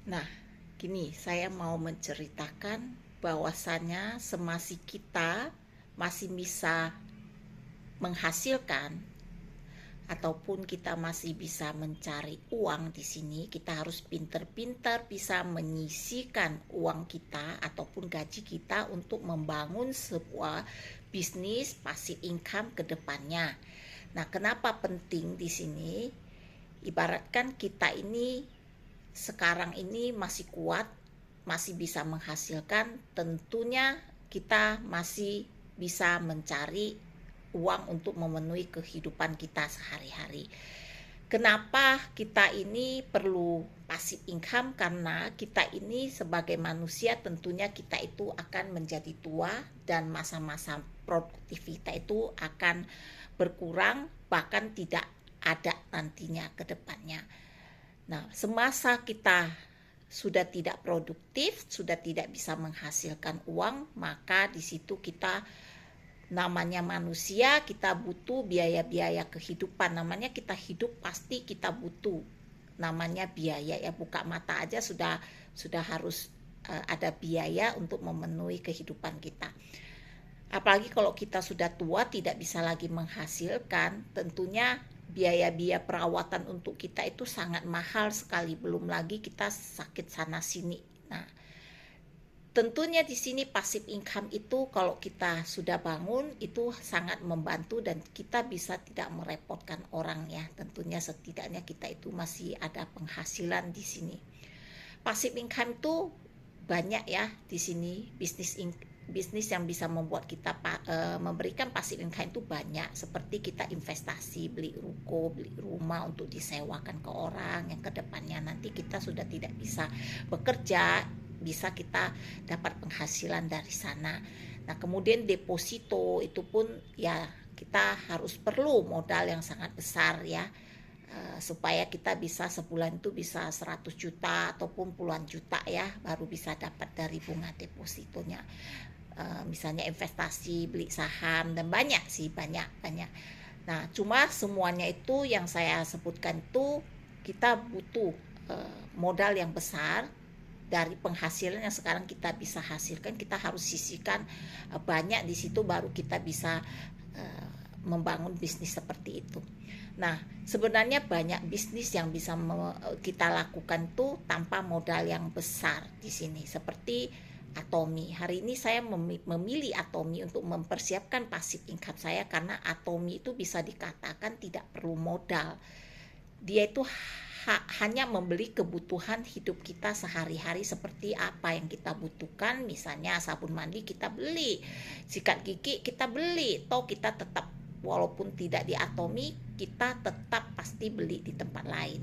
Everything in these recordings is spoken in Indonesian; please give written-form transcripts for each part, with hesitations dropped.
Nah, gini, saya mau menceritakan bahwasannya semasa kita masih bisa menghasilkan ataupun kita masih bisa mencari uang di sini, kita harus pinter-pinter bisa menyisihkan uang kita ataupun gaji kita untuk membangun sebuah bisnis passive income ke depannya. Nah, kenapa penting di sini? Ibaratkan kita ini sekarang ini masih kuat, masih bisa menghasilkan, tentunya kita masih bisa mencari uang untuk memenuhi kehidupan kita sehari-hari. Kenapa kita ini perlu passive income? Karena kita ini sebagai manusia tentunya kita itu akan menjadi tua dan masa-masa produktif kita itu akan berkurang, bahkan tidak ada nantinya ke depannya. Nah, semasa kita sudah tidak produktif, sudah tidak bisa menghasilkan uang, maka di situ kita namanya manusia, kita butuh biaya-biaya kehidupan. Namanya kita hidup pasti kita butuh namanya biaya, ya buka mata aja sudah harus ada biaya untuk memenuhi kehidupan kita. Apalagi kalau kita sudah tua tidak bisa lagi menghasilkan, tentunya biaya-biaya perawatan untuk kita itu sangat mahal sekali, belum lagi kita sakit sana sini. Nah, tentunya di sini passive income itu kalau kita sudah bangun itu sangat membantu dan kita bisa tidak merepotkan orang, ya. Tentunya setidaknya kita itu masih ada penghasilan di sini. Passive income itu banyak ya di sini, bisnis yang bisa membuat kita memberikan passive income itu banyak, seperti kita investasi, beli ruko, beli rumah untuk disewakan ke orang yang kedepannya nanti kita sudah tidak bisa bekerja, bisa kita dapat penghasilan dari sana. Nah, kemudian deposito itu pun ya kita harus perlu modal yang sangat besar, ya, supaya kita bisa sebulan itu bisa 100 juta ataupun puluhan juta, ya, baru bisa dapat dari bunga depositonya. Misalnya investasi, beli saham, dan banyak sih, banyak. Nah, cuma semuanya itu yang saya sebutkan itu kita butuh modal yang besar. Dari penghasilan yang sekarang kita bisa hasilkan, kita harus sisihkan banyak di situ, baru kita bisa membangun bisnis seperti itu. Nah, sebenarnya banyak bisnis yang bisa kita lakukan tuh tanpa modal yang besar di sini, seperti Atomi. Hari ini saya memilih Atomi untuk mempersiapkan passive income saya karena Atomi itu bisa dikatakan tidak perlu modal. Dia itu hanya membeli kebutuhan hidup kita sehari-hari, seperti apa yang kita butuhkan. Misalnya sabun mandi kita beli, sikat gigi kita beli, toh kita tetap walaupun tidak di Atomi kita tetap pasti beli di tempat lain.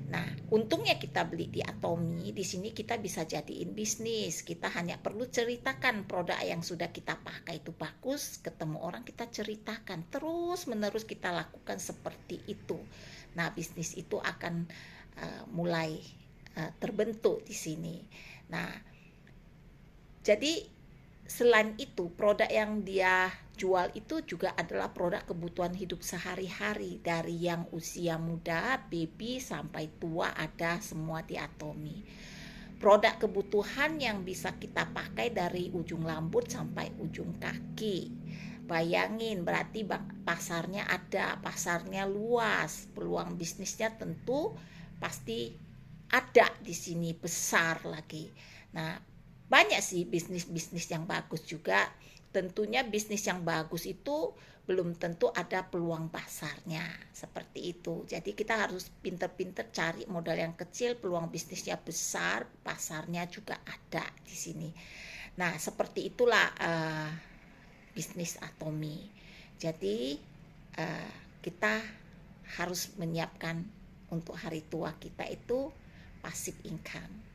Nah, untungnya kita beli di Atomi, di sini kita bisa jadiin bisnis. Kita hanya perlu ceritakan produk yang sudah kita pakai itu bagus, ketemu orang kita ceritakan, terus menerus kita lakukan seperti itu. Nah, bisnis itu akan mulai terbentuk di sini. Nah, jadi selain itu produk yang dia jual itu juga adalah produk kebutuhan hidup sehari-hari, dari yang usia muda, baby sampai tua ada semua di Atomi. Produk kebutuhan yang bisa kita pakai dari ujung rambut sampai ujung kaki. Bayangin, berarti pasarnya ada, pasarnya luas, peluang bisnisnya tentu pasti ada di sini, besar lagi. Nah, banyak sih bisnis-bisnis yang bagus juga. Tentunya bisnis yang bagus itu belum tentu ada peluang pasarnya, seperti itu. Jadi kita harus pinter-pinter cari modal yang kecil, peluang bisnisnya besar, pasarnya juga ada di sini. Nah, seperti itulah bisnis Atomi. Jadi kita harus menyiapkan untuk hari tua kita itu passive income.